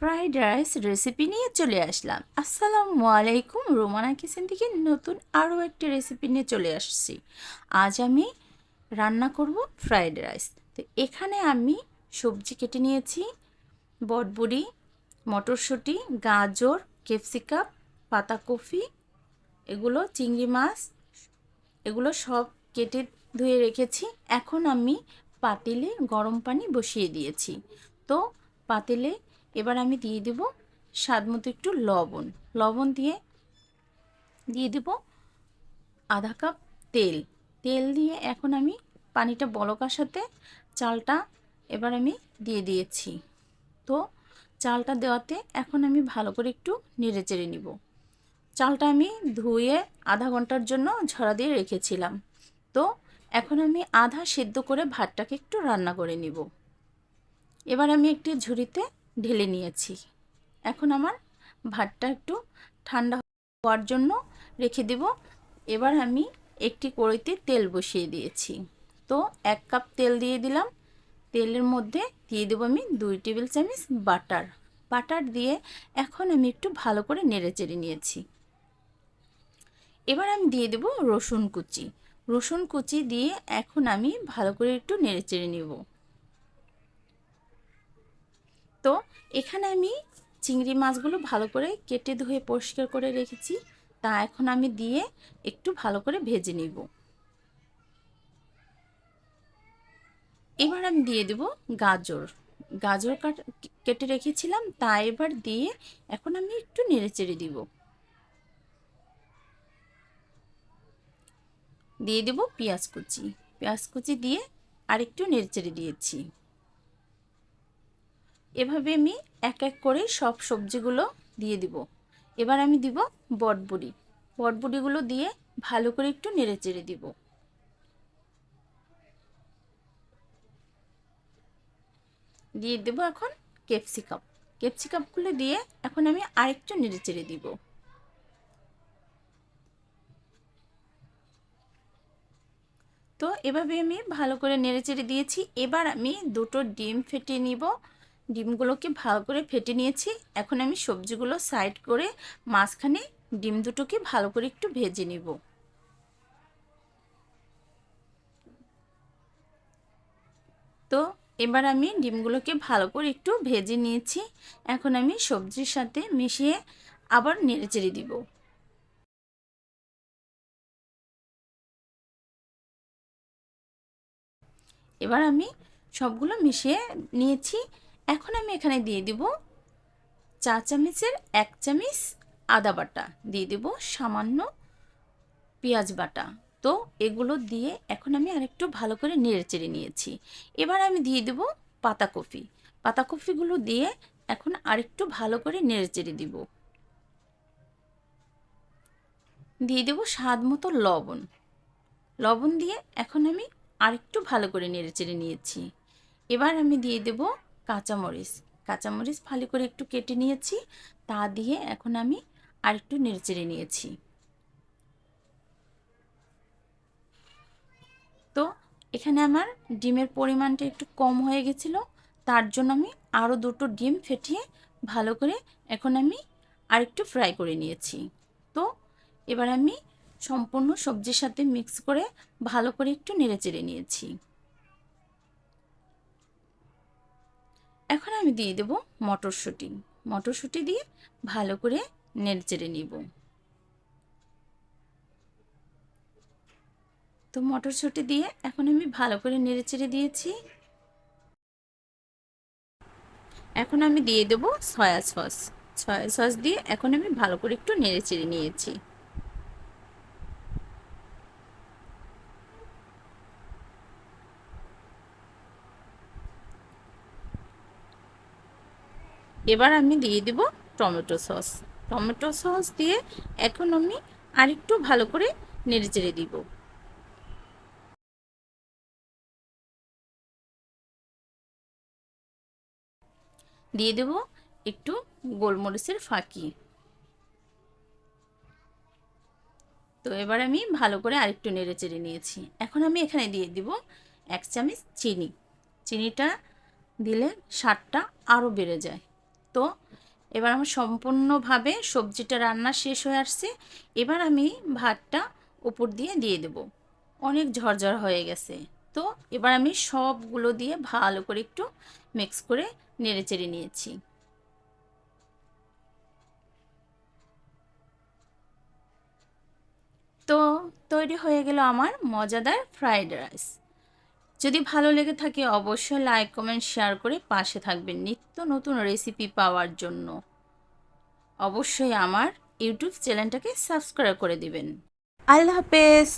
Fried rice recipe নিয়ে চলে আসলাম। আসসালামু আলাইকুম, রোমানা কিচেন থেকে নতুন আরও একটি রেসিপি নিয়ে চলে আসছি। আজ আমি রান্না করব ফ্রাইড রাইস। তো এখানে আমি সবজি কেটে নিয়েছি, বটবড়ি, মটরশুঁটি, গাজর, ক্যাপসিকাম, পাতাকপি, এগুলো চিংড়ি মাছ, এগুলো সব কেটে ধুয়ে রেখেছি। এখন আমি পাতিলে গরম পানি বসিয়ে দিয়েছি। তো পাতিলে এবার আমি দিয়ে দেব স্বাদ মতো একটু লবণ। লবণ দিয়ে দেব আধা কাপ তেল। তেল দিয়ে এখন আমি পানিটা বলক আসাতে চালটা এবার আমি দিয়ে দিয়েছি। তো চালটা দেওয়াতে এখন আমি ভালো করে একটু নেড়ে চেড়ে নিব। চালটা আমি ধুয়ে আধা ঘন্টার জন্য ঝরা দিয়ে রেখেছিলাম। তো এখন আমি আধা সেদ্ধ করে ভাতটাকে একটু রান্না করে নিব। এবার আমি একটি ঝুড়িতে ঢেলে নিয়েছি। এখন আমার ভাতটা একটু ঠান্ডা হওয়ার জন্য রেখে দেব। এবার আমি একটি কড়াইতে তেল বসিয়ে দিয়েছি। তো 1 কাপ তেল দিয়ে দিলাম। তেলের মধ্যে দিয়ে দেবো আমি 2 টেবিল চামচ বাটার। বাটার দিয়ে এখন আমি একটু ভালো করে নেড়ে চেড়ে নিয়েছি। এবার আমি দিয়ে দেব রসুন কুচি। রসুন কুচি দিয়ে এখন আমি ভালো করে একটু নেড়ে চেড়ে নেব। তো এখানে আমি চিংড়ি মাছগুলো ভালো করে কেটে ধুয়ে পরিষ্কার করে রেখেছি। তা এখন আমি দিয়ে একটু ভালো করে ভেজে নিব। এবার আমি দিয়ে দেব গাজর। গাজর কেটে রেখেছিলাম, তা এবার দিয়ে এখন আমি একটু নেড়ে চেড়ে দিব। দিয়ে দেব পেঁয়াজ কুচি। পেঁয়াজ কুচি দিয়ে আরেকটু নেড়ে চেড়ে দিয়েছি। এভাবে আমি এক এক করে সব সবজিগুলো দিয়ে দিব। এবার আমি দিব বটবড়ি। বটবড়িগুলো দিয়ে ভালো করে একটু নেড়ে চেড়ে দিব। দিয়ে দেব এখন ক্যাপসিকাম। ক্যাপসিকামগুলো দিয়ে এখন আমি আরেকটু নেড়ে চেড়ে দিব। তো এভাবে আমি ভালো করে নেড়ে চেড়ে দিয়েছি। এবার আমি দুটো ডিম ফেটিয়ে নিব। ডিমগুলোকে ভালো করে ফেটে নিয়েছি। এখন আমি সবজিগুলো সাইড করে মাঝখানে ডিম দুটোকে ভালো করে একটু ভেজে নিব। তো এবার আমি ডিমগুলোকে ভালো করে একটু ভেজে নিয়েছি। এখন আমি সবজির সাথে মিশিয়ে আবার নেড়ে চেড়ে দিব। এবার আমি সবগুলো মিশিয়ে নিয়েছি। এখন আমি এখানে দিয়ে দিব চা চামচের 1 চামচ আদা বাটা, দিয়ে দেব সামান্য পেঁয়াজ বাটা। তো এগুলো দিয়ে এখন আমি আরেকটু ভালো করে নেড়ে চেড়ে নিয়েছি। এবার আমি দিয়ে দেব পাতাকপি। পাতাকপিগুলো দিয়ে এখন আরেকটু ভালো করে নেড়ে চেড়ে দিব। দিয়ে দেব স্বাদ মতো লবণ। লবণ দিয়ে এখন আমি আরেকটু ভালো করে নেড়ে চেড়ে নিয়েছি। এবার আমি দিয়ে দেব কাঁচামরিচ। কাঁচামরিচ ভালো করে একটু কেটে নিয়েছি, তা দিয়ে এখন আমি আরেকটু নেড়ে চেড়ে নিয়েছি। তো এখানে আমার ডিমের পরিমাণটা একটু কম হয়ে গেছিলো, তার জন্য আমি আরও দুটো ডিম ফেটিয়ে ভালো করে এখন আমি আরেকটু ফ্রাই করে নিয়েছি। তো এবার আমি সম্পূর্ণ সবজির সাথে মিক্স করে ভালো করে একটু নেড়ে চেড়ে নিয়েছি। এখন আমি দিয়ে দেব মটরশুঁটি। মটরশুঁটি দিয়ে ভালো করে নেড়ে চেড়ে নিব। তো মটরশুঁটি দিয়ে এখন আমি ভালো করে নেড়ে চেড়ে দিয়েছি। এখন আমি দিয়ে দেব সয়া সস। সয়া সস দিয়ে এখন আমি ভালো করে একটু নেড়ে চেড়ে নিয়েছি। এবার আমি দিয়ে দেব টমেটো সস। টমেটো সস দিয়ে এখন আমি আরেকটু ভালো করে নেড়ে চেড়ে দিব। দিয়ে দেব একটু গোলমরিচের ফাঁকি। তো এবার আমি ভালো করে আরেকটু নেড়ে চেড়ে নিয়েছি। এখন আমি এখানে দিয়ে দিব 1 চামচ চিনি। চিনিটা দিলে স্বাদটা আরও বেড়ে যায়। তো এবার আমার সম্পূর্ণভাবে সবজিটা রান্না শেষ হয়ে আসছে। এবার আমি ভাতটা উপর দিয়ে দিয়ে দেব। অনেক ঝরঝর হয়ে গেছে। তো এবার আমি সবগুলো দিয়ে ভালো করে একটু মিক্স করে নেড়েচেড়ে নিয়েছি। তো তৈরি হয়ে গেল আমার মজাদার ফ্রাইড রাইস। যদি ভালো লেগে থাকে অবশ্যই লাইক কমেন্ট শেয়ার করে পাশে থাকবেন নিত্য নতুন রেসিপি পাওয়ার জন্য। অবশ্যই আমার ইউটিউব চ্যানেলটাকে সাবস্ক্রাইব করে দিবেন। আল্লাহ হাফেজ।